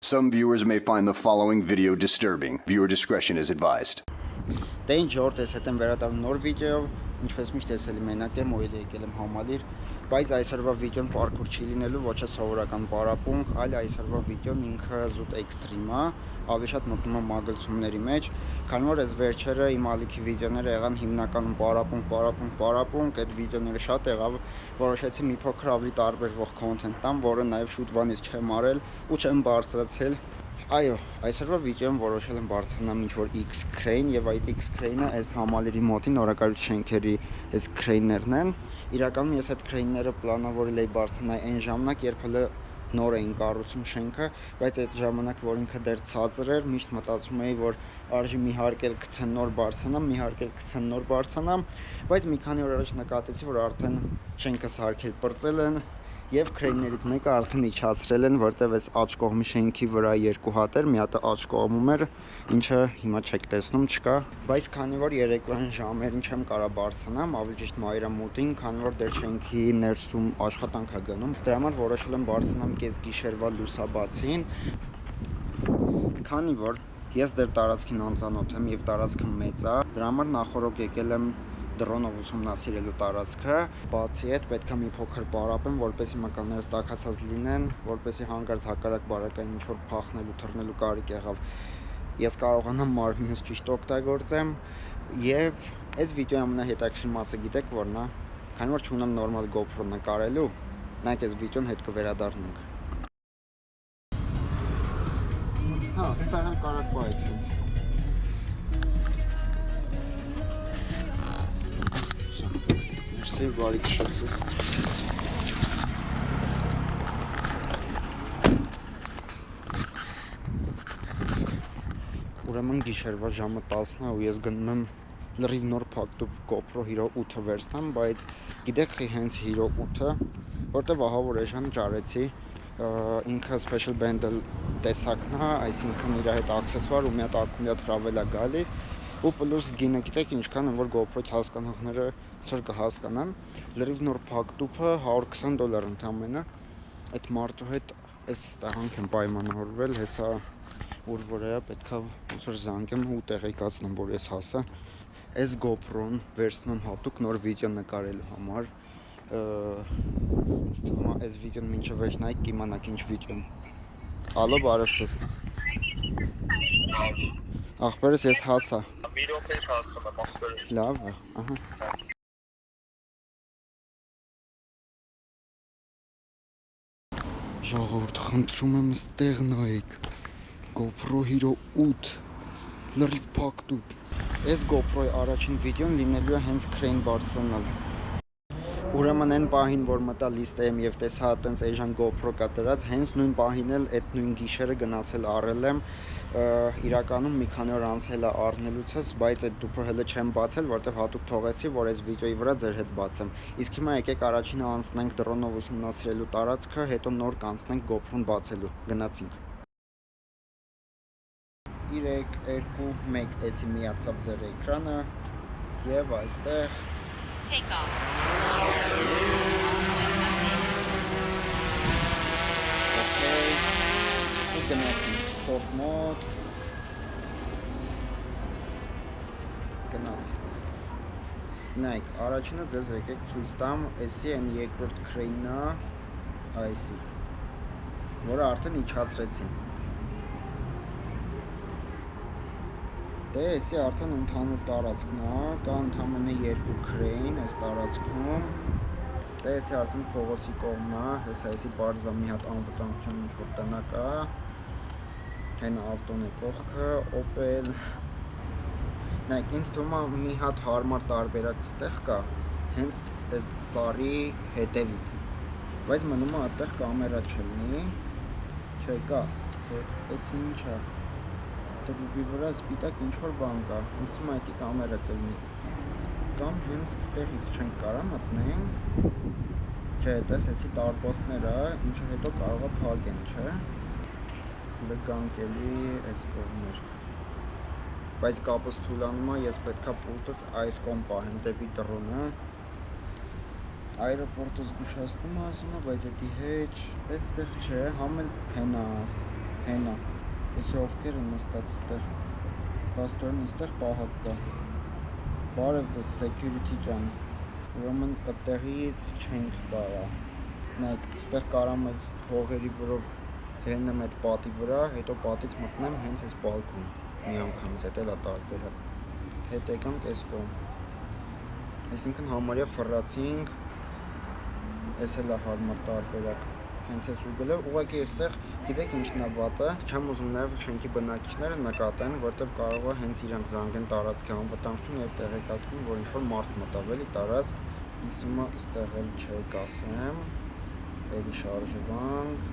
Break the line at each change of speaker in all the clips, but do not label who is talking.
Some viewers may find the following video disturbing. Viewer discretion is advised.
Դե ինչ որ տեսել եմ վերադառնում նոր վիդեոյով, ինչպես միշտ տեսել մենակ եմ, օիլ եկել եմ համալիր, բայց այսօրվա վիդեոն պարկուր չի լինելու, ոչ է սովորական պարապմունք, այլ այսօրվա վիդեոն ինքը զուտ էքստրիմ է, ավելի շատ մտնում եմ մագլցումների մեջ, քանի որ այս վերջերը իմ ալիքի վիդեոները եղան հիմնականում պարապմունք, այդ վիդեոները շատ եղավ, որոշեցի մի փոքր ավելի տարբերվող կոնթենտ տամ, որը նաև շուտվանից չեմ արել ու չեմ բարձրացել։ Այո, այսօրվա վիդեոն որոշել եմ բարձրանամ ինչ-որ X crane եւ այդ X crane-ը այս համալիրի մոտին նորակայույց շենքերի այս crane-ներն են։ Իրականում ես այդ crane-ները պլանավորել էի բարձրանալ այն ժամանակ, երբ հələ նոր էին կառուցում շենքը, բայց այդ ժամանակ, որ ինքը դեռ ցածր էր, միշտ մտածում էի, որ արժի մի հարկել գցեն նոր բարձրանամ, բայց մի քանի օր առաջ նկատեցի, որ արդեն շենքը սարքել պրծել են եւ քրեյներից մեկը արդեն իջացրել են, որտեւ այս աջ կողմի շենքի վրա երկու հատ էր, մի հատը աջ կողմում էր, ինչը հիմա չեք տեսնում, չկա, բայց քանի որ երեկոյան ժամերին չեմ կարա բարձրանամ, ավելի ճիշտ մայրամուտին, քանի որ դեռ շենքի ներսում աշխատանք է գնում, դրա համար որոշել եմ բարձրանամ կես գիշերվա լուսաբացին, քանի որ ես դեռ տարածքին անծանոթ եմ եւ տարածքը մեծ է, դրա համար նախորդ եկել եմ դրոնով ուսումնասիրելու տարածքը, բացի այդ պետք է մի փոքր պարապեմ, որպեսզի մկաններս տաքացած լինեն, որպեսզի հանկարծ հակառակ բարակային ինչ-որ փախնելու, թռնելու կարիք եղավ, ես կարողանամ մարմինս ճիշտ օգտագործեմ եւ այս վիդեոյի ամենահետաքրքիր մասը գիտեք որն է, քանի որ չունեմ նորմալ GoPro նկարելու, նայեք այս վիդեոն հետ կվերադառնանք։ Հա, ստեղ կարակ բայ ինձ։ Բարի քշացես։ Ուրեմն գիշերվա ժամը 10-ն է ու ես գնում եմ լրիվ նոր փակտուկ GoPro Hero 8-ը վերցնեմ, բայց գիտեք հենց Hero 8-ը, որտեվ ահա որ էժան ճարեցի, ինքը special bundle տեսակն է, այսինքն իր հետ աքսեսուար ու մի հատ ակումուլյատոր հրավել է գալիս ու պլյուս գինը գիտեք ինչքան որ GoPro-ից հասկանողները ցոր կհասկանան, լրիվ նոր փակտուփը $120 ընդամենը, այդ մարդու հետ այս տղանք եմ պայմանավորվել, հեսա ուր որ է պետքա ոնց զանգեմ ու տեղեկացնեմ, որ ես հասա, այս GoPro-ն վերցնում հատուկ նոր վիդեո նկարելու համար, ինձ թվում է այս վիդեոն մինչև վերջ նայեք կիմանաք ինչ վիդեոն։ Ալո, բարև ձեզ։ Ախպերս ես հասա։
Մի րոպե հասնում եմ, ախպերս։
Լավ է, ահա։ Ժողովուրդ, խնդրում եմ ստեղ նայեք, GoPro Hero 8, լրիվ փակտուկ, այս GoPro-ի առաջին վիդեոն լինելու է հենց crane բարձրանալ, ուրեմն այն պահին, որ մտա լիստայեմ և տեսա տենց էժան GoPro կա դրած, հենց նույն պահին էլ այդ նույն գիշերը գնացել առել եմ, իրականում մի քանի օր անցել է առնելուցս, բայց այդ դուփը հələ չեմ բացել, որտեվ հատուկ թողեցի, որ այս վիդեոյի վրա ձեր հետ բացեմ, իսկ հիմա եկեք առաջինը անցնենք դրոնով ուսումնասիրելու տարածքը, հետո նոր կանցնենք GoPro-ն բացելու, գնացինք։ 3, 2, 1, էսի միացավ ձեր էկրանը և այստեղ
Take off.
Okay. Ու գնացինք sport mode. Գնացինք։ Նայեք, առաջինը ձեզ եկեք ցույց տամ, էսի այն երկրորդ crane-ն է, այսի, որը արդեն իջացրեցին։ Դե էսի արդեն ընդհանուր տարածքն է, կա ընդամենը երկու crane այս տարածքում, դե էսի արդեն փողոցի կողմն է, հեսա էսի բարձա մի հատ անվտանգության ինչ-որ տնակ է, հենա ավտոն է կողքը, Opel, նայք ինձ թվում է մի հատ հարմար տարբերակ ստեղ կա, հենց այս ծառի հետևից, բայց մնում է այդտեղ կամերա չլինի, չէ կա, էս ինչ է, դրուբի վրա սպիտակ ինչ-որ բան կա, ինձ թվում է այդի կամերա կլինի, կամ հենց ստեղից չենք կարա մտնենք, չէ, տես էսի տարպասներ է, ինչը հետո կարող է փակեն, չէ, լգանք էլի այս կողմեր, բայց կապս թուլանում է, ես պետքա պուլտս այս կողմ պահեմ դեպի դրոնը, Այրոպորտը զգուշացնում ասում է, բայց էդի հետ, այստեղ չէ, համ էլ հենա, Հենա։ Եսի ովքեր են նստած ստեղ։ Պաստորն ստեղ պահակ կա։ Բարև ձեզ security ջան։ Ուրեմն այդտեղից չենք կարա։ Նայեք, ստեղ կարամ այս հողերի վրով հենեմ այդ պատի վրա, հետո պատից մտնեմ հենց այս բալկոն։ Մի անգամից հետ էլ է տարբերը։ Հետ եկանք այս կողմ։ Այսինքն համարյա ֆռացինք։ Այս էլ է հարմար տարբերակ։ Հենց այս ուղղելը ուղղակի այստեղ գիտեք ինչն է վատը, չեմ ուզում նաև շենքի բնակիչները նկատեն, որտեվ կարող է հենց իրանք զանգեն տարածքի անվտանգություն եւ տեղեկացնեն, որ ինչ-որ մարդ մտավ էլի տարածք, ինձ թվում է այստեղ էլ չէ կասեմ, էլի շարժվանք։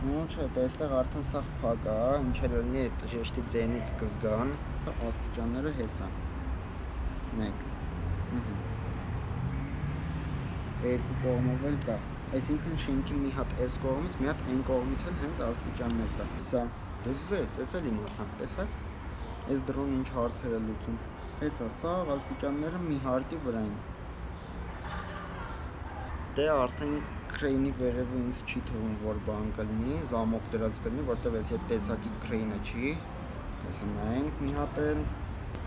Ու չէ, դե այստեղ արդեն սաղ փակ է, ինչ էլ լինի այդ ժեշտի ձենից կզգան, աստիճանները հեսա։ Մեկ։ Երկու կողմով էլ կա, այսինքն շենքի մի հատ այս կողմից, մի հատ այն կողմից էլ հենց աստիճաններ կա։ Սա, դզեց, այս էլ իմացանք, տեսակ, այս դրոն ինչ հարցեր է լուծում։ Հեսա, սա աստիճանները մի հարկի վրա են։ Դե արդեն քրեյնի վերևը ինձ չի թվում, որ բան կլինի, զամոք դրած կլինի, որտև այս այդ տեսակի քրեյնը չի։ Հեսա նայենք մի հատ էլ,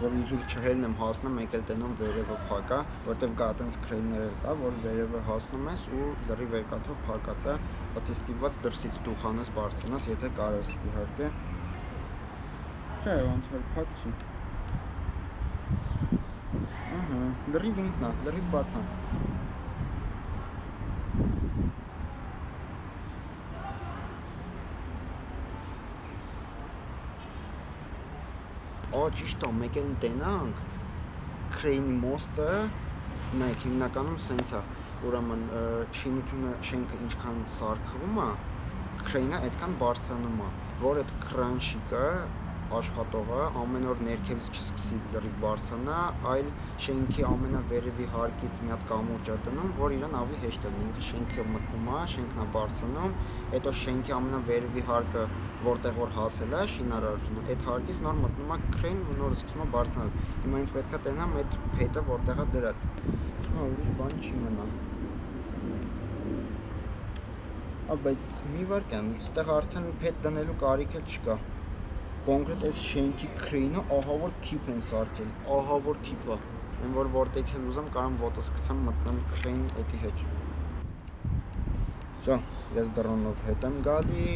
որ իզուր չհելնեմ հասնեմ, մեկ էլ տենամ վերևը փակ է, որտեվ կա այտենց քրեյներ էլ կա, որ վերևը հասնում ես ու լրիվ երկաթով փակած է, պատի ստիպված դրսից դուխ անես բարձրանաս, եթե կարես իհարկե։ Չէ, ոնց որ փակ չի։ Ահա, լրիվ ինքն է, լրիվ բաց է։ Ճիշտ է, մեկ էլ տենանք, քրեյնի մոստը, նայեք հիմնականում սենց է, ուրեմն շինությունը շենքը ինչքան սարքվում է, քրեյնը այդքան բարձրանում է, որ այդ քրանշիկը աշխատողը ամեն օր ներքևից չսկսի լրիվ բարձրանա, այլ շենքի ամենավերևի հարկից մի հատ կամուրջ է դնում, որ իրան ավելի հեշտ է լինի, ինքը շենքը մտնում է, շենքն է բարձրանում, հետո շենքի ամենավերևի հարկը որտեղ որ հասել է շինարարությունը, այդ հարկից նոր մտնում է քրեյն ու նոր սկսում է բարձրանալ։ Հիմա ինձ պետք է տենամ այդ փետը որտեղ է դրած։ Հիմա ուրիշ բան չի մնա։ Բայց մի վարքան, այստեղ արդեն փետ դնելու կարիք էլ չկա։ Կոնկրետ այս շենքի քրեյնը ահա որ քիփ են սարքել, ահա որ քիփ է։ Այն որ որտեղից էլ ուզեմ կարամ ոտս գցեմ մտնեմ քրեյն էդի հետ։ Շո, ես դրոնով հետ եմ գալի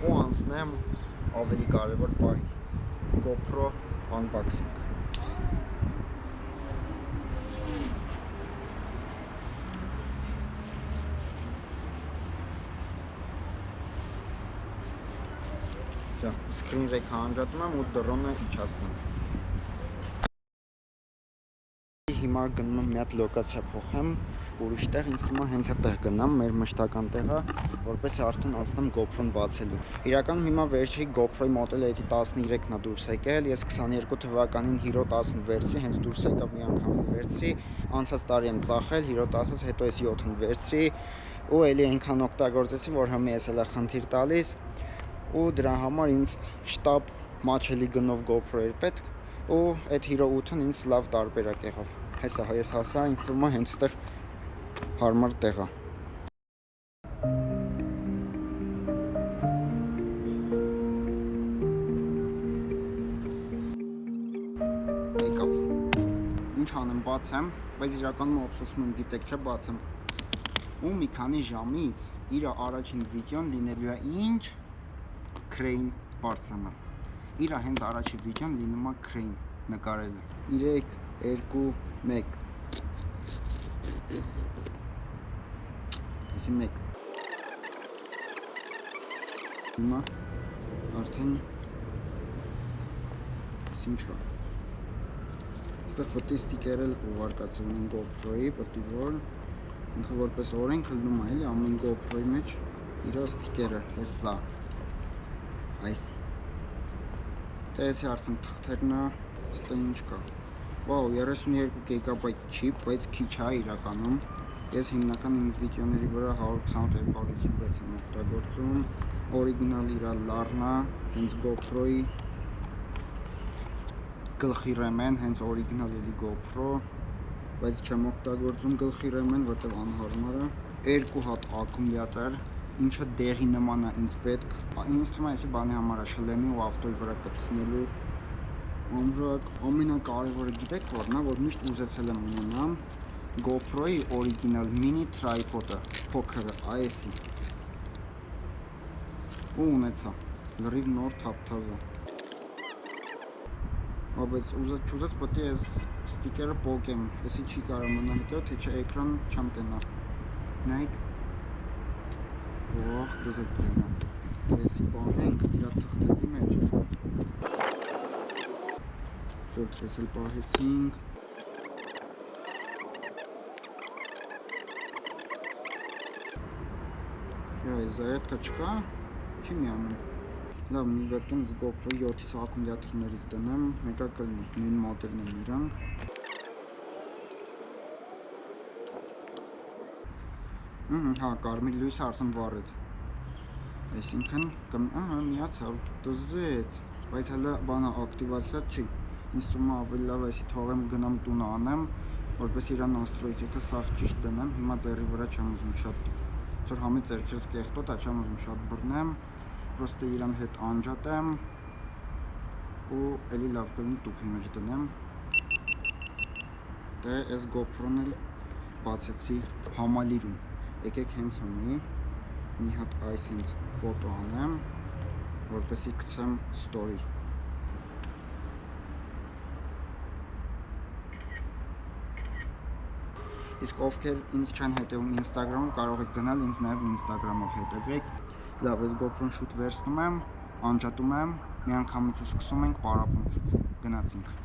ու անցնեմ ավելի կարևոր պահի GoPro unboxing։ Screen rec հանջատում եմ ու դրոնը իջացնում։ Հիմա գնում եմ մի հատ լոկացիա փոխեմ, ուրիշ տեղ, ինձ թվում է հենց այդտեղ գնամ, մեր մշտական տեղը, որպես արդեն անցնեմ GoPro-ն բացելու։ Իրականում հիմա վերջի GoPro-ի մոդելը էդի 13-ն է դուրս եկել, ես 22 թվականին Hero 10-ն վերցրի, հենց դուրս եկավ մի անգամից վերցրի, անցած տարի եմ ծախել Hero 10-ից, հետո էս 7-ն վերցրի, ու էլի այնքան օգտագործեցի, որ հիմա ես էլ խնդիր տալիս, ու դրա համար ինձ շտապ մաչելի գնով GoPro էր պետք, ու այդ Hero 8-ն ինձ լավ տարբերակ եղավ։ Հեսա ես հասա, ինձ թվում է հենց այդտեղ հարմար տեղ է։ Եկավ։ Ինչ անեմ, բացեմ, բայց իրականում ափսոսում եմ, գիտեք չէ, բացեմ։ Ու մի քանի ժամից իր առաջին վիդեոն լինելու է ինչ քրեյն բարձրանալ։ Իր հենց առաջին վիդեոն լինում է քրեյն նկարելը։ 3, 2, 1 Այսի 1 Հիմա արդեն ինչ է։ Այստեղ պետք է ստիկեր էլ ուղարկացել ունեն GoPro-ի, պետք է որ ինքը որպես օրենք լնում է, էլի ամեն GoPro-ի մեջ իր ստիկերը, հեսա այս տեսի արդեն թղթերն է, ստե ինչ կա։ Վաու, 32 GB չիպ, բայց քիչ է իրականում։ Ես հիմնական իմ վիդեոների վրա 128-256 եմ օգտագործում, օրիգինալ իրա լարնա, հենց GoPro-ի գլխի ռեմեն, հենց օրիգինալ էլի GoPro, բայց չեմ օգտագործում գլխի ռեմեն, որտեղ անհարմար է։ 2 հատ ակումուլյատոր, ինչը դեղի նման է ինձ պետք։ Ինձ թվում է այսի բանի համար է շլեմի ու ավտոյի վրա կպցնելու ամրակ։ Ամենակարևորը գիտեք որն է, որ միշտ ուզեցել եմ ունենամ GoPro-ի օրիգինալ մինի տրայպոդը, փոքրը, AES-ի։ Ու ունեցա, լրիվ նոր թափթազա։ Բայց ուզած պետք է այս ստիկերը պոկեմ, եսի չի կարող մնա հետո, թե չէ էկրան չեմ տենա։ Նայք, ող դզետ ձենա, եսի պահենք իրա թղթերի մեջ։ Զորդ ես էլ պահեցինք։ Այս զայետկա չկա, չի միանում։ Լավ, մի վերքեմ GoPro 7-ից ակումուլյատորներից դնեմ, մեկա կլնի, նույն մոդելն են իրանք։ Հա, կարմիր լույսը արդեն վառեց։ Այսինքն, միացավ, դզեց, բայց հələ բանը ակտիվացիա չի։ Ինձ թվում է ավելի լավ այսի թողեմ գնամ տունը անեմ, որպես իրան настройкը սաղ ճիշտ դնեմ, հիմա ձեռի վրա չեմ ուզում շատ։ Որ համի ձեռքերս կեղտոտ, չեմ ուզում շատ բռնեմ, պրոստը իրան հետ անջատեմ ու էլի լավ կլինի տուփի մեջ դնեմ։ Դե այս GoPro-ն էլ բացեցի համալիրում։ Եկեք հենց հունի մի հատ այս հենց ֆոտո անեմ, որպեսի գցեմ story։ Իսկ ովքեր ինձ չեն հետևում Instagram-ով, կարող եք գնալ ինձ նաև Instagram-ով հետևեք։ Լավ, այս GoPro-ն շուտ վերցնում եմ, անջատում եմ, միանգամից սկսում ենք պարապմունքից։ Գնացինք։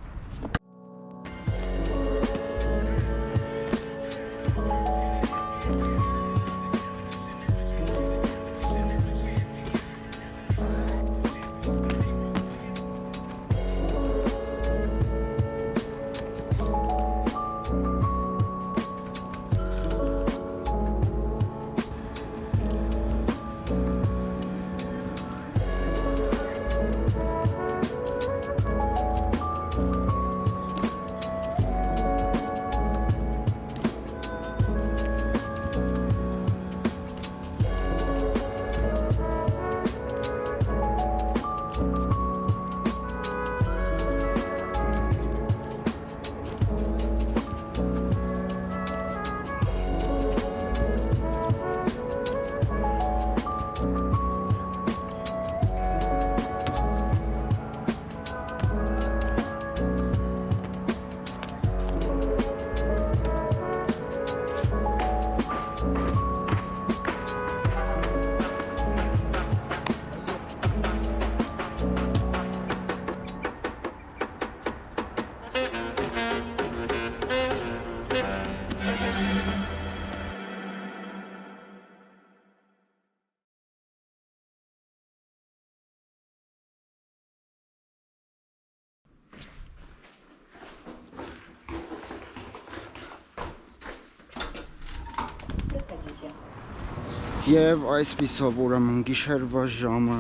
Եվ այսպիսով ուրեմն գիշերվա ժամը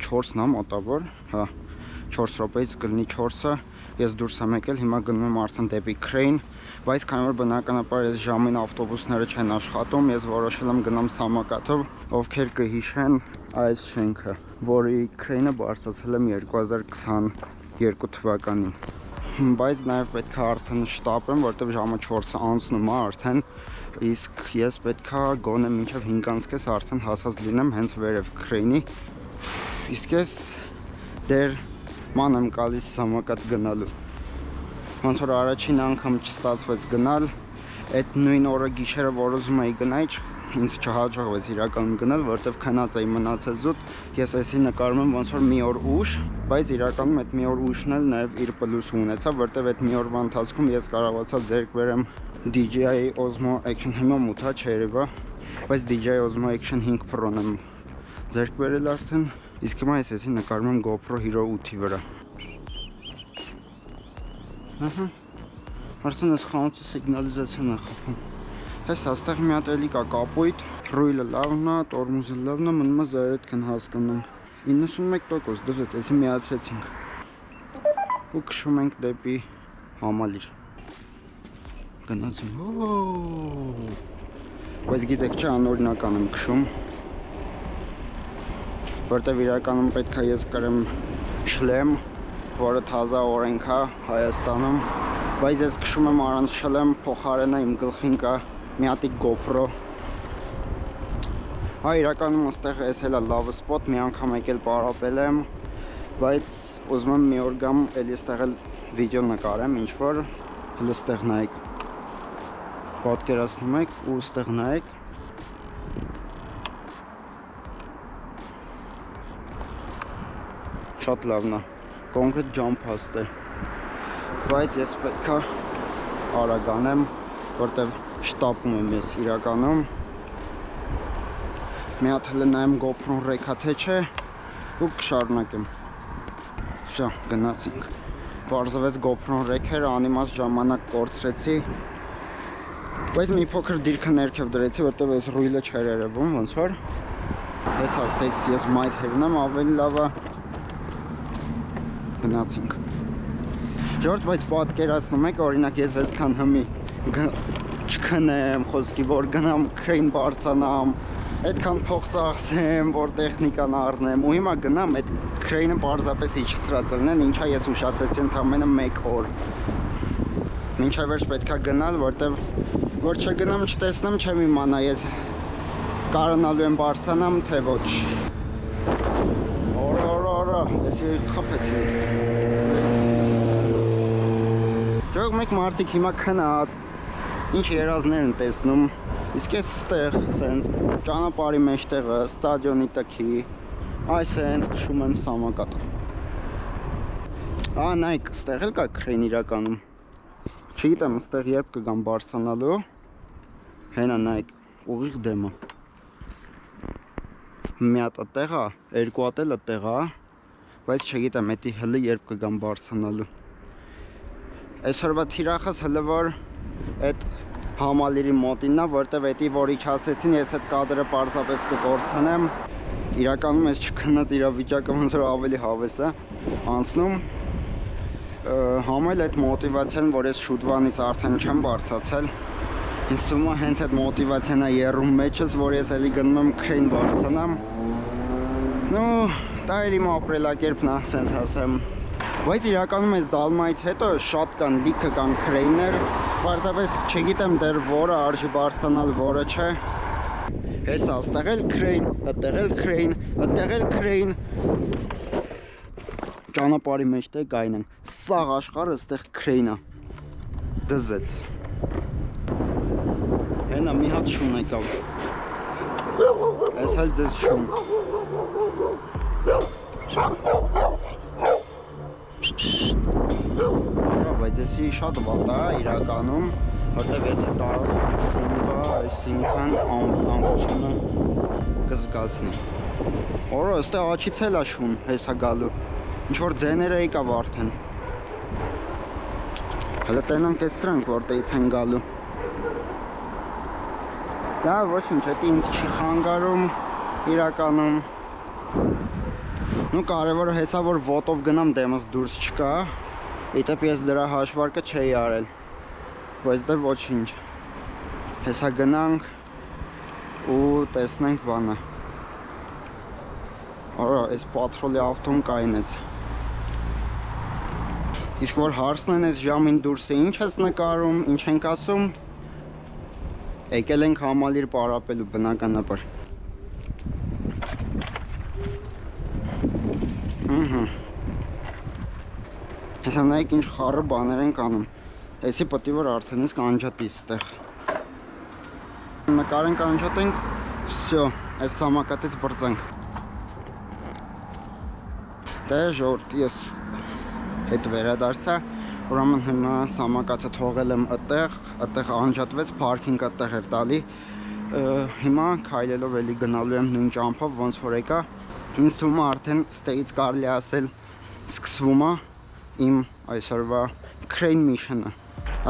4-ն է մոտավոր, հա, 4 րոպեից կլինի 4-ը, ես դուրս եմ եկել, հիմա գնում եմ արդեն դեպի Crane, բայց քանի որ բնականաբար այս ժամին ավտոբուսները չեն աշխատում, ես որոշել եմ գնամ Սամակաթով, ովքեր կհիշեն այս շենքը, որի Crane-ը բարձրացել եմ 2022 թվականին։ Բայց նաև պետք է արդեն շտապեմ, որտեղ ժամը 4-ը անցնում է արդեն, իսկ ես պետք է գոնե մինչև 5:30 արդեն հասած լինեմ հենց վերև Crane-ի։ Իսկ ես դեր ման եմ գալիս Սամակաթ գնալու։ Ոնց որ առաջին անգամ չստացվեց գնալ, այդ նույն օրը գիշերը որ ուզում էի գնալ, ինձ չհաջողվեց իրականում գնալ, որտեղ քնած էի մնացել զուտ։ Ես այսի նկարում եմ ոնց որ մի օր ուշ, բայց իրականում այդ մի օր ուշն էլ նաև իր պլյուսը ունեցավ, որտեղ այդ մի օրվա ընթացքում ես կարողացա ձեռք բերեմ DJI Osmo Action հիմա մութա չերևա, բայց DJI Osmo Action 5 Pro-ն եմ ձեռք բերել արդեն, իսկ հիմա ես էսի նկարում եմ GoPro Hero 8-ի վրա։ Արդեն ես խանութի սիգնալիզացիան է խփում։ Այս հաստեղ մի հատ էլի կա կապույտ, ռույլը լավն է, տորմուզը լավն է, մնում է զայրետքն հասկանում։ 91% դզեց, էսի միացրեցինք։ Ու քշում ենք դեպի համալիր։ Գնացին, բայց գիտեք չէ, անօրինական եմ քշում, որտեվ իրականում պետք է ես կրեմ շլեմ, որը թազա օրենք է Հայաստանում, բայց ես քշում եմ առանց շլեմ, փոխարենը իմ գլխին կա մի հատ GoPro։ Հա, իրականում այստեղ էս էլա լավ սպոտ, մի անգամ եկել պարապել եմ, բայց ուզում եմ մի օր գամ էլի այստեղ էլ վիդեո նկարեմ, ինչ որ հələ այստեղ նայեք։ Պատկերացնում եք ու այստեղ նայեք։ Շատ լավն է, կոնկրետ ջամփ է, բայց ես պետք է արագ անեմ, որտեվ շտապում եմ ես իրականում։ Մի հատ հələ նայեմ GoPro-ն ռեքա թե չէ ու կշարունակեմ։ Всё, գնացինք։ Պարզվեց GoPro-ն ռեք էր, անիմաց ժամանակ կորցրեցի, բայց մի փոքր դիրքը ներքև դրեցի, որտեվ այս ռույլը չէր երևում, ոնց որ ես հաստատեցի, ես մայթ հերնեմ, ավելի լավ է։ Գնացինք։ Ժորդ, բայց պատկերացնում եք, օրինակ ես այսքան հմի չքնեմ, խոսքի որ գնամ քրեյն բարձանամ, այդքան փող ծախսեմ, որ տեխնիկան առնեմ, ու հիմա գնամ այդ քրեյնը պարզապես իջեցրած լինեն, ինչա ես ուշացեցի ընդամենը 1 օր։ Մինչև վերջ պետքա գնալ, որտեվ որ չգնամ չտեսնեմ, չեմ իմանա ես կարողանալու եմ բարձրանամ, թե ոչ։ Օրա, ես խփեցի։ Ճոգ մեկ մարդիկ հիմա քնած, ինչ երազներ են տեսնում, իսկ ես ստեղ, սենց, ճանապարհի մեջտեղը, ստադիոնի տքի, այս սենց քշում եմ սամակատ։ Ա, նայք, ստեղ էլ կա քրեյն իրականում։ Չգիտեմ, ստեղ երբ կգամ բարձրանալու, հենա նայք, ուղիղ դեմը։ Մի հատ այդտեղ է, երկու հատ էլ այդտեղ է, բայց չգիտեմ, էդի հլը երբ կգամ բարձրանալու։ Այսօրվա թիրախս հլը որ այդ համալիրի մոտինն է, որտեվ էդի որ իջացեցին, ես այդ կադրը պարզապես կկորցնեմ։ Իրականում ես չքնած իրավիճակը ոնց որ ավելի հավես է անցնում։ Համել այդ մոտիվացիան, որ ես շուտվանից արդեն չեմ բարձրացել։ Ինձ թվում է հենց այդ մոտիվացիան է եռում մեջս, որ ես էլի գնում եմ քրեյն բարձրանամ։ Ну, դա էլ իմ ապրելակերպն է, ասենց ասեմ։ Բայց իրականում այս դալմայից հետո շատ կան, լիքը կան քրեյներ, պարզապես չգիտեմ դեռ որը արժի բարձրանալ, որը չէ։ Հեսա, այստեղ էլ քրեյն, այդտեղ էլ քրեյն, այդտեղ էլ քրեյն։ Ճանապարհի մեջտեղ գային են։ Սաղ աշխարհը այստեղ քրեյն է։ Դզեց։ Հենա մի հատ շուն եկավ։ Այս էլ ձեզ շուն։ Արա, բայց եսի շատ վատ է իրականում, որտև եթե տարածքում շուն կա, այսինքն անվտանգությունը կզգացնի։ Օրո, այստեղ աչից էլ է շուն, հեսա գալու։ Ինչ որ ձեները եկավ արդեն։ Հələ տենանք այս սրանք, որտեղից են գալու։ Դա ոչինչ, դա ինձ չի խանգարում իրականում։ Ну կարևորը հեսա որ ոտով գնամ դեմս դուրս չկա։ Իդեպ ես դրա հաշվարկը չէի արել։ Բայց դե ոչինչ։ Հեսա գնանք ու տեսնենք բանը։ Արա, այս պատրոլի ավտոն կայնեց։ Իսկ որ հարցն են այս ժամին դուրսը ինչ ես նկարում, ինչ ենք ասում։ Եկել ենք համալիր պարապելու բնականաբար։ Հեսա նայեք ինչ խառը բաներ ենք անում։ Էսի պտի որ արդեն ես կանջատի ստեղ։ Նկարենք կանջատենք, վսյո, այս սամակատից բրծենք։ Դե ժորդ ես հետ վերադարձա, ուրեմն հիմա սամակացը թողել եմ այդտեղ անջատվեց, պարքինգ այդտեղ էր տալի, հիմա քայլելով էլի գնալու եմ նույն ճամփով, ոնց որ եկա, ինձ թվում է արդեն ստեղից կարելի ասել սկսվում է իմ այսօրվա crane mission-ը,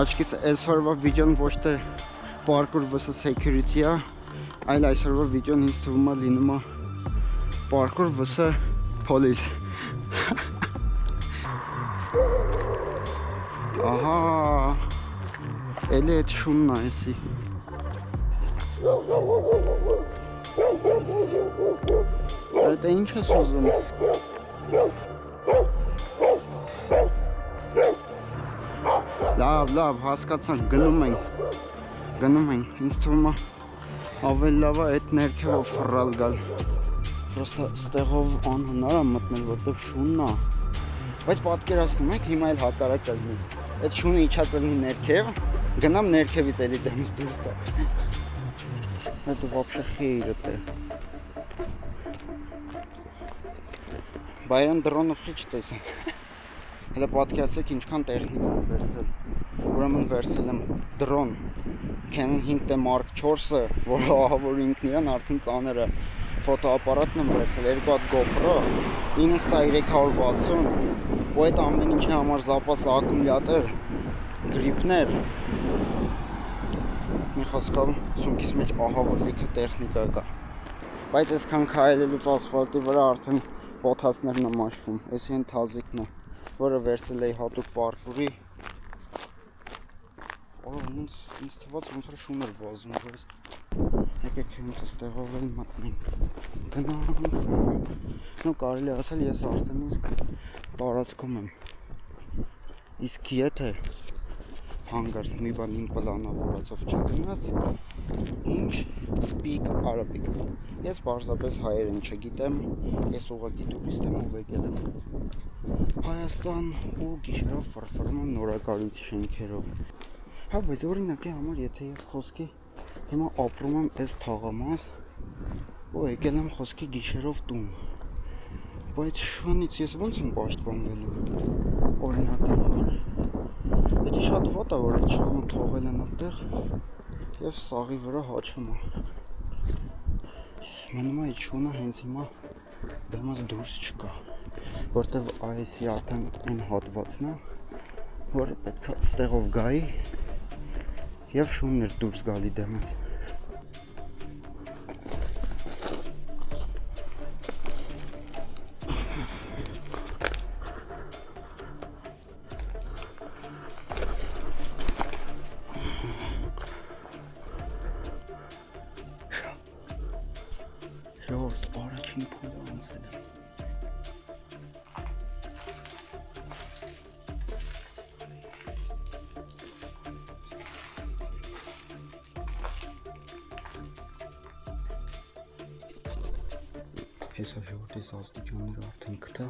աչքից այսօրվա վիդեոն ոչ թե parkour vs security է, այլ այսօրվա վիդեոն ինձ թվում է լինում է parkour vs police։ Ահա, էլի այդ շունն է էսի։ Դա ինչ ես ուզում։ Լավ, հասկացանք, գնում ենք, ինձ թվում է ավելի լավ է այդ ներքևով ֆռալ գալ։ Պրոստը ստեղով անհնար է մտնել, որտեվ շունն է։ Բայց պատկերացնում եք, հիմա էլ հակառակ կլինի։ Այդ շունը իջած լինի ներքև, գնամ ներքևից էլի դեմս դուրս գա։ Это вообще хейр это։ Բայրան դրոնով խիչ տեսա։ Հələ պատկերացրեք ինչքան տեխնիկա եմ վերցրել։ Ուրեմն վերցրել եմ դրոն Canon 5D Mark IV-ը, որը ահավոր ինքն իրան արդեն ծանր է։ Ֆոտոապարատն եմ վերցրել, երկու հատ GoPro, Insta360, ու այդ ամեն ինչի համար զապաս ակումուլյատոր, գրիպներ։ Մի խոսքով սումքիս մեջ ահավոր լիքը տեխնիկա կա։ Բայց այսքան քայլելուց ասֆալտի վրա արդեն պոթասներն եմ մաշվում։ Էս հեն թազիկն է, որը վերցրել էի հատուկ պարկուրի։ Ինձ թվաց ոնց որ շուն էր վազում, որս եկեք հենց այստեղով էլ մտնենք։ Գնանք։ Ну կարելի ասել ես արդեն իսկ տարածքում եմ։ Իսկ եթե հանգարց մի բան իմ պլանավորածով չգնաց, ինչ speak Arabic։ Ես պարզապես հայերեն չգիտեմ, ես ուղղակի տուրիստ եմ ու եկել եմ Հայաստան ու գիշերով ֆռֆռում եմ նորակառույց շենքերով։ Հա, բայց օրինակի համար, եթե ես խոսքի հիմա ապրում եմ այս թաղամաս ու եկել եմ խոսքի գիշերով տուն, բայց շունից ես ոնց եմ պաշտպանվելու օրինակի համար։ Եթե շատ վատ է, որ այդ շանը թողել են այդտեղ և սաղի վրա հաչում է։ Մնում է այդ շունը հենց հիմա դեմս դուրս չկա, որտև այս-ի արդեն այն հատվածն է, որ պետք է ստեղով գայի և շունն էր դուրս գալի դեմս։ Ժողովուրդ, առաջին փուլը անցել եմ։ Հեսա ժողովրդիս աստիճանները արդեն գտա,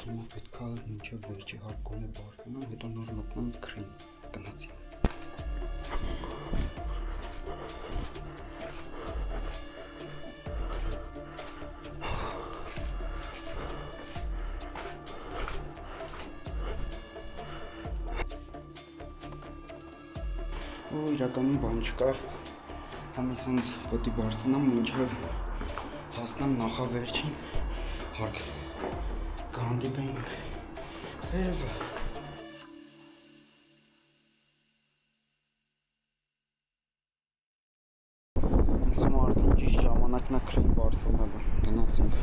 հիմա պետք է մինչև վերջի հարկոնը բարձրանամ, հետո նոր մտնեմ քրին, գնացինք։ Ու իրականում բան չկա, համի սենց պետք է բարձրանամ մինչև հասնեմ նախավերջին հարկ կհանդիպեինք վերևը։ Ինձ թվում է արդեն ճիշտ ժամանակն է քրին բարձրանալու, գնացինք։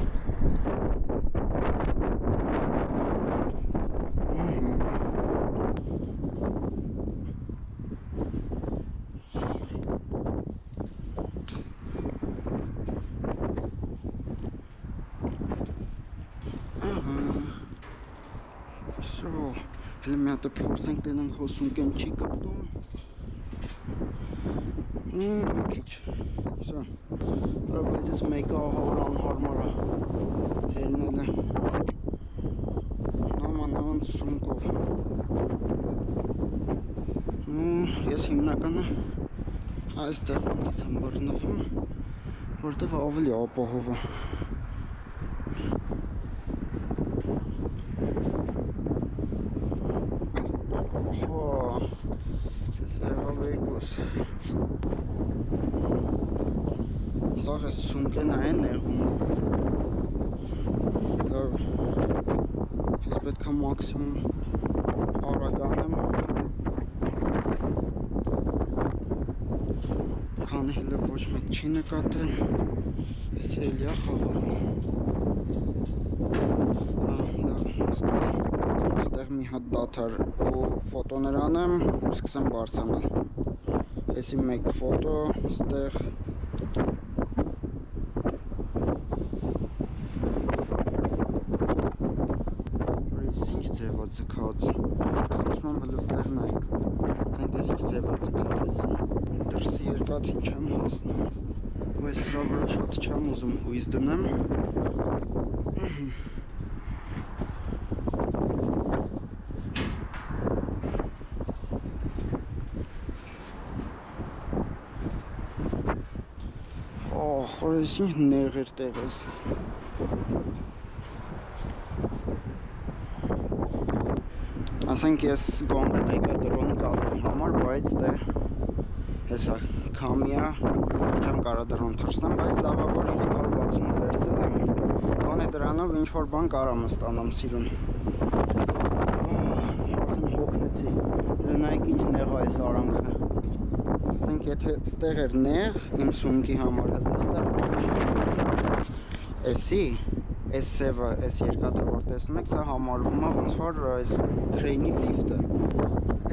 Հələ մի հատ է փորձենք դենանք հոսում կեն չի կպտում։ Մի քիչ, սա, բայց ես մեկը ահավոր անհարմար է հելնել է, նաման սունկով։ Ես հիմնականը այս տեղանքից եմ բռնվում, որտև ավելի ապահով է։ Սաղ ես սունկեն այն նեղում, ես պետք է մաքսիմում արագանեմ, քանի հելը ոչ մեկ չի նկատել, ես էլի է խաղալում։ Այստեղ մի հատ դաթար ու ֆոտոներ անեմ ու սկսեմ բարձրանալ։ Էսի մեկ ֆոտո, ստեղ ձգած։ Խոսում եմ հլստեղ նայք։ Ասենք ես ինչ ձև է ձգած էսի։ Դրսի երկաթին չեմ հասնում։ Ու ես սրա վրա շատ չեմ ուզում հույս դնեմ։ Խորես ինչ նեղեր տեղես։ Ասենք ես կոնկրետ եկա դրոնի կադրի համար, բայց դե հեսա քամիա չեմ կարա դրոն թռցնեմ, բայց լավավոր 360 վերցրել եմ։ Գոնե դրանով ինչ որ բան կարամ ստանամ սիրուն։ Արդեն հոգնեցի։ Դե նայեք ինչ նեղ է այս արանքը։ Ասենք եթե ստեղ էր նեղ իմ սումքի համար հլստեղ էսի, այս սևը, այս երկաթը որ տեսնում եք, սա համարվում է ոնց որ այս քրեյնի լիֆտը։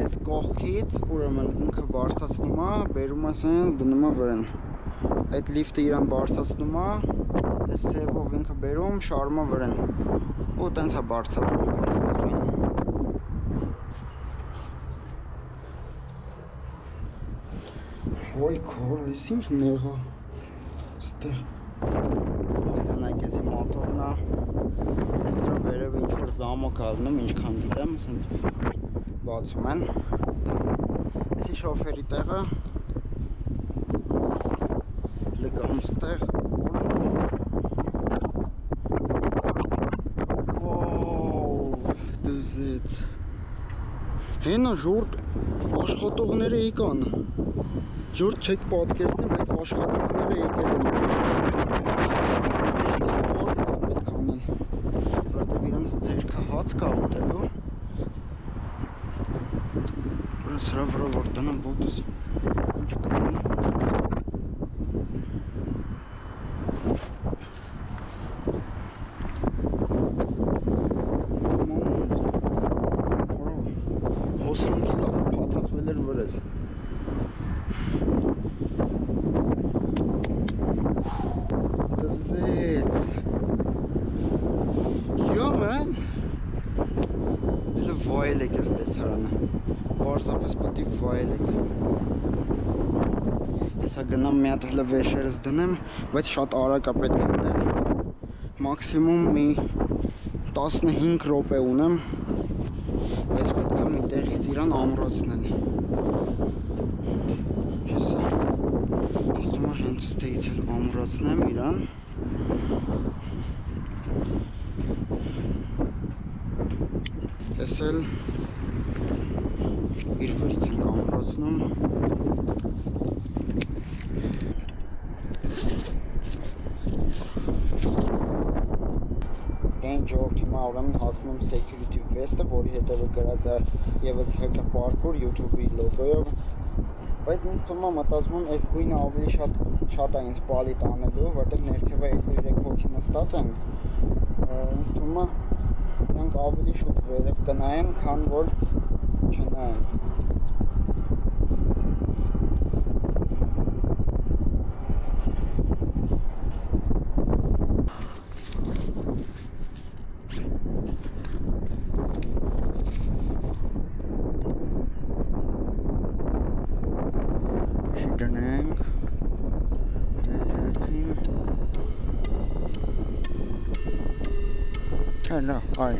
Այս կողքից ուրեմն ինքը բարձրացնում է, բերում է սենց դնում է վրան։ Այդ լիֆտը իրան բարձրացնում է, այս սևով ինքը բերում, շարում է վրան։ Ու տենց է բարձրանում այս քրեյնը։ Ոյ քոր, այս ինչ նեղա ստեղ նայք էսի մոտորն է ես սրա վերև ինչ-որ զամոք ալնում, ինչքան գիտեմ, սենց բացում են էսի շոֆերի տեղը լգամ ստեղ դզեց հենա ժուրդ աշխատողները եկան Ժուրդ չեք պատկերացնի, բայց աշխատողները եկել են պետք անել որովհետև իրենց ձերքը հաց կա ուտելու սրա վրա որ տնեմ ոտս ինչ կանի հոսանքի լավ փաթաթվել էր վրեզ Դզեց Yo man Հելը վայել եք ես տեսարանը Պարզապես պտի վայել եք Եսա գնամ մի հատ հլը վեշերս դնեմ Բայց շատ արագ է պետք ունել Մաքսիմում մի 15 րոպե ունեմ Բայց պետք է մի տեղից իրան ամրոցնել Հեսա Ես դումա հենց ստեից էլ ամրոցնեմ իրան Ես էլ իր վրից ենք ամրոցնում Դեն ժողովրդի հիմա ուրեմն հագնում եմ security vest-ը, որի հետևը գրած է ևս ՀԿ Parkour YouTube-ի լոգոյով Բայց ինձ թվում է մտածում եմ այս գույնը ավելի շատ է ինձ պալի տանելու, որտեղ ներքևը 2-3 հոգի նստած են ինձ թվում է նրանք ավելի շուտ վերև կնայեն, քան որ չնայեն Döneng Hello, hi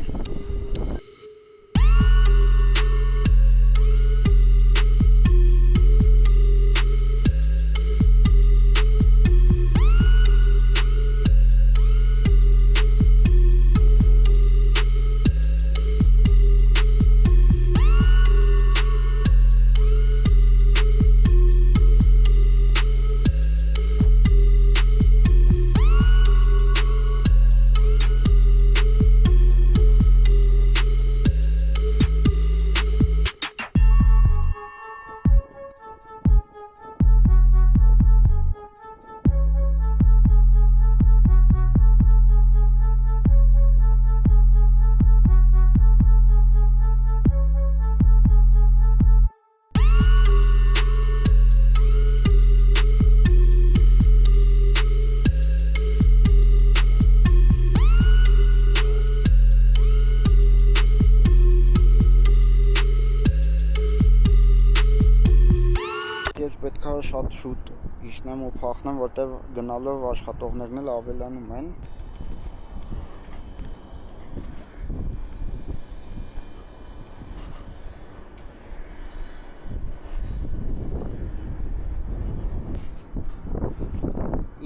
շատ շուտ իջնեմ ու փախնեմ, որտեղ գնալով աշխատողներն էլ ավելանում են։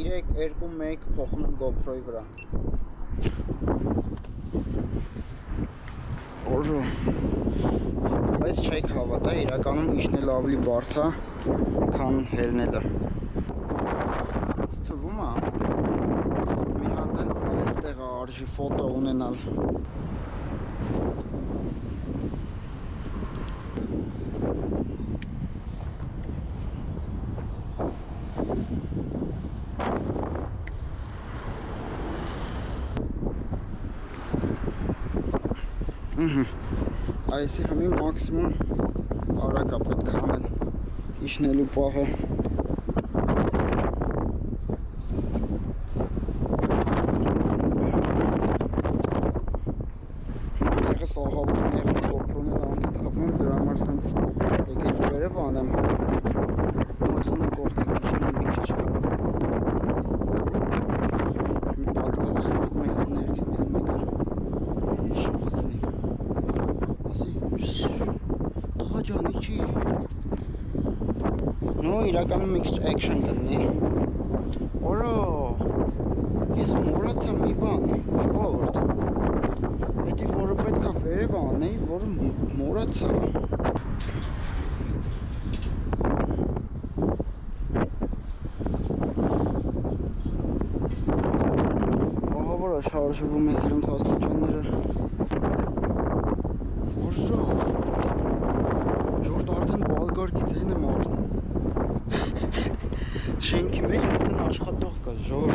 Իրեք 2-1 փոխում եմ GoPro-ի վրա։ Օրո։ Բայց չեք հավատա, իրականում իջնելը ավելի բարդ է, քան հելնելը։ Թվում է, մի հատ էլ այստեղ արժի ֆոտո ունենալ։ Այսի համի մաքսիմում արագ է պետք է անել իջնելու պահը։ Տեղը սահավորն է, GoPro-ն էլ անդադ խփում եմ, դրա համար սենց եկել վերև անեմ։ Ու սենց կողքից իջնում մի քիչ։ Մի պատկերացնում եք մեկը ներքևից մեկը շփվեցնի։ Տղա ջան, իջի։ Նո, իրականում մի քիչ action կլինի։ Օրո, ես մոռացա մի բան, ժողովուրդ։ Էդի որը պետք է վերև անեի, որը մոռացա։ Ահա որ շարժվում է սրանց աստիճանները։ Օրո։ Ժորդ արդեն բալգարկի ձեն եմ ատում։ Շենքի մեջ արդեն աշխատող կա, ժոր։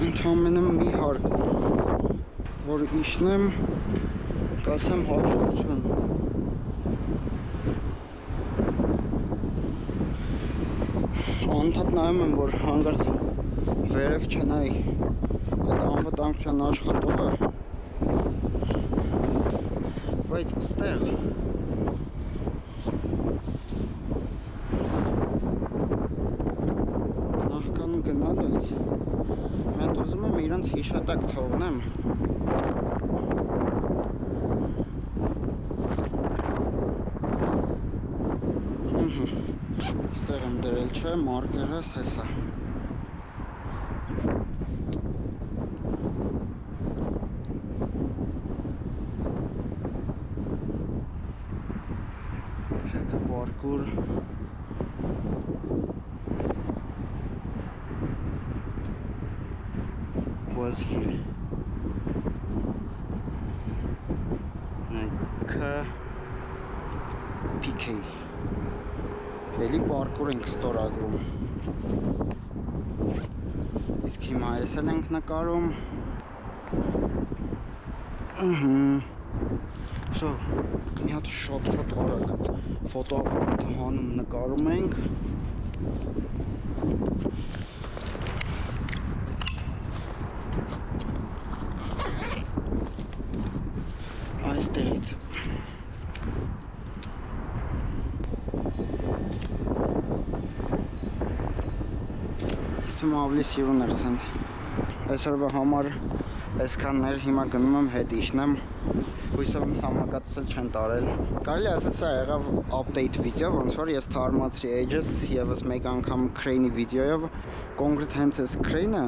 Ընդամենը մի հարկ, որ իջնեմ, կասեմ հաջողություն։ Անդադ նայում եմ, որ հանգարց վերև չնայի, այդ անվտանգության աշխատողը, բայց ստեղ նախքան գնալուց մենք ուզում եմ իրանց հիշատակ թողնեմ։ Ստեղ եմ դրել, չէ, մարկերս հեսա։ Հեկը պարկուր was here. Նայքը PK Էլի պարկուր ենք ստորագրում։ Իսկ հիմա ես էլ ենք նկարում։ So, մի հատ շատ արագ ֆոտոապարատը հանում նկարում ենք։ Այստեղից Իսում ավելի սիրուն էր սենց Այսօրվա համար այսքաններ հիմա գնում եմ հետ իջնեմ Հույսով եմ սամակացս էլ չեն տարել Կարելի ասել սա եղավ update վիդեո ոնց որ ես թարմացրի edges եւս մեկ անգամ crane-ի վիդեոյով կոնկրետ հենց այս crane-ը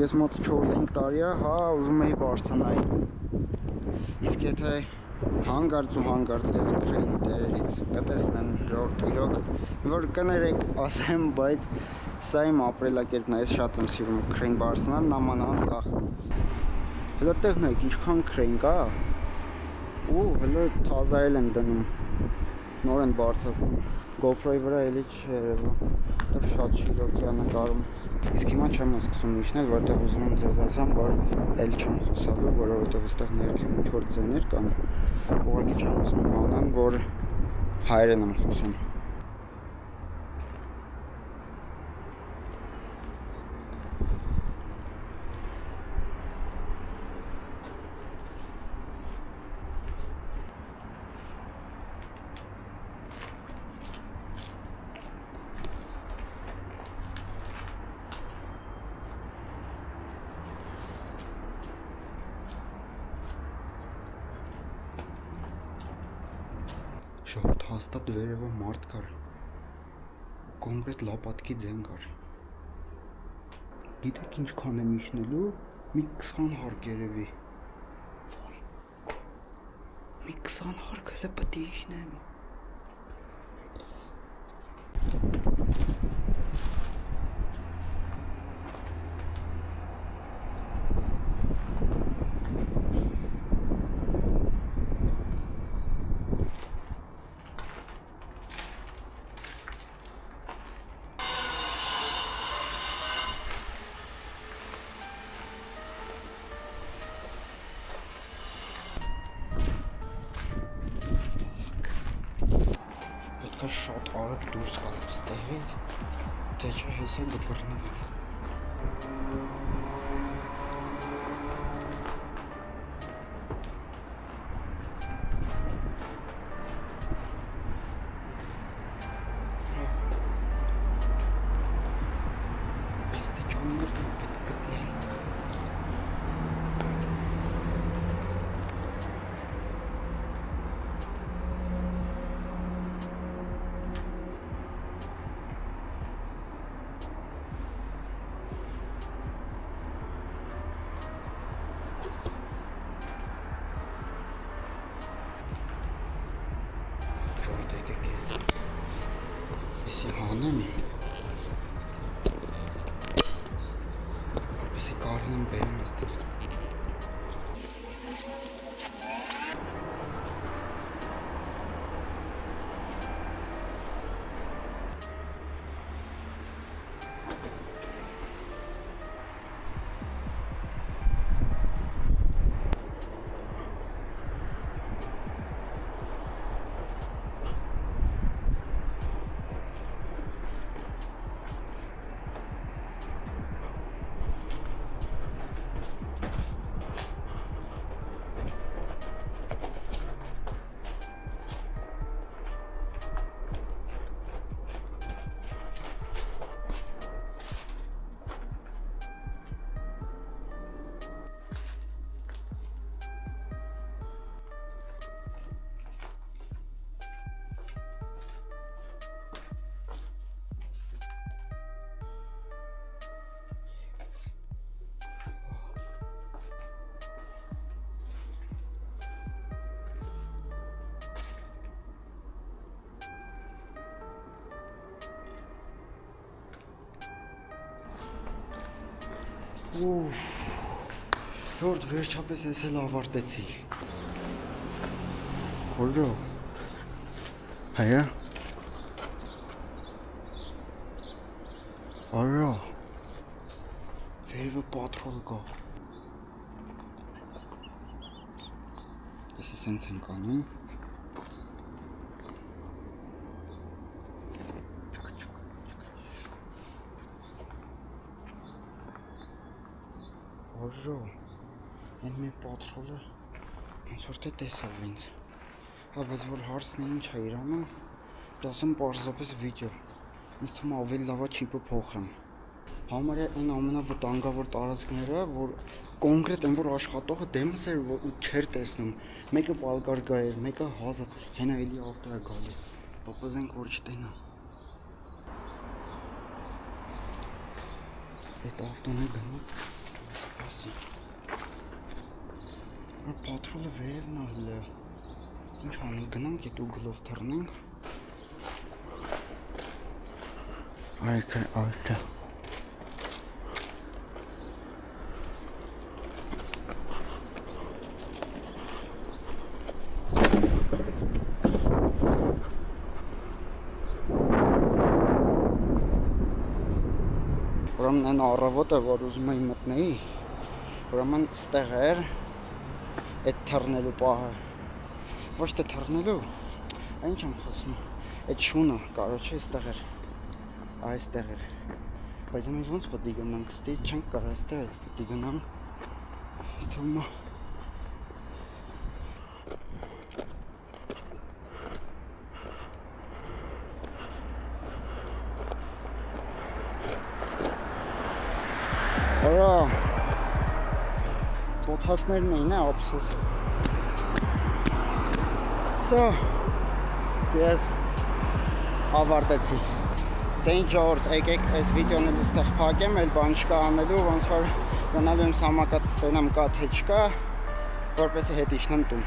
ես մոտ 4-5 տարի է հա ուզում էի բարձրանալ Իսկ եթե հանգարց ու հանգարց ես crane-ի տերերից կտեսնեն ժորդ իրոք որ կներեք ասեմ բայց սա իմ ապրելակերպն է ես շատ եմ սիրում crane բարձրանալ նամանավանդ գախնի Հələ տեղ նայեք ինչքան crane կա ու հələ թազայել են դնում նոր են բարձրացնում GoPro-ի վրա էլի չի երևա դեռ շատ շիրոք է նկարում իսկ հիմա չեմ սկսում իջնել որտեղ ուզում եմ ձեզ ասեմ որ էլ չեմ խոսալու որովհետև այստեղ ներքև ինչ որ ձեներ կան ուղղակի չեմ ուզում իմանան որ հայերեն եմ խոսում Ժողովուրդ հաստատ վերևը մարդ կար։ Կոնկրետ լապատկի ձեն կար։ Գիտեք ինչքան եմ իջնելու, մի 20 հարկ երևի։ Վայ, մի 20 հարկ հələ պետք է իջնեմ։ Պետք է շատ արագ դուրս գալ ստեղից, թե չէ հեսա գբռնվեմ։ Աստիճաններն են պետք գտնել։ Если հանեմ, որպեսի կարողանամ բերեմ այստեղ։ Ժորդ վերջապես ես էլ ավարտեցի։ Հոլո։ Հայա։ Արո։ Վերևը պատրոլ կա։ Ես սենց ենք անում։ Արո, են մի պատրոլը ոնց որ թե տեսավ ինձ։ Հա, բայց որ հարցն է ինչ է իրանում, դասեմ պարզապես վիդեո։ Ինձ թվում է ավելի լավ է չիպը փոխեմ։ Համարյա այն ամենավտանգավոր տարածքները, որ կոնկրետ այն որ աշխատողը դեմս էր ու չէր տեսնում։ Մեկը պալկարգա էր, մեկը հազատ, հենա էլի ավտո է գալի։ Պապազենք որ չտենա։ Այդ ավտոն է գնաց։ Սպասի։ Որ պատրոլը վերևն ալի է։ Ինչ անի գնանք էդ ուգլով թռնենք։ Այքա այքա։ Ուրեմն այն առավոտը, որ ուզում էի մտնեի, ուրեմն ստեղ էր այդ թռնելու պահը։ Ոչ թե թռնելու, ինչ եմ խոսում, այդ շունը, կարոչը այստեղ էր, այստեղ էր։ Բայց մենք ոնց պետք է գնանք, ստի չենք կարող այստեղ պետք է գնանք, ստում է։ Արա, տոթացներն էին է, ապսոս։ Սա, Ես ավարտեցի։ Դե ինչ ժողովուրդ, եկեք այս վիդեոն էլ ստեղ փակեմ, այլ բան չկա անելու, ոնց որ գնալու եմ սամակատը ստենամ կա թե չկա, որպեսզի հետ իջնեմ տուն։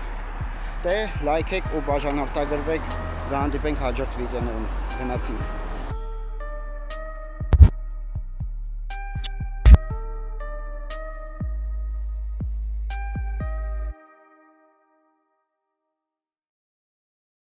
Դե լայքեք ու բաժանորդագրվեք, կհանդիպենք հաջորդ վիդեոներում։ Գնացինք։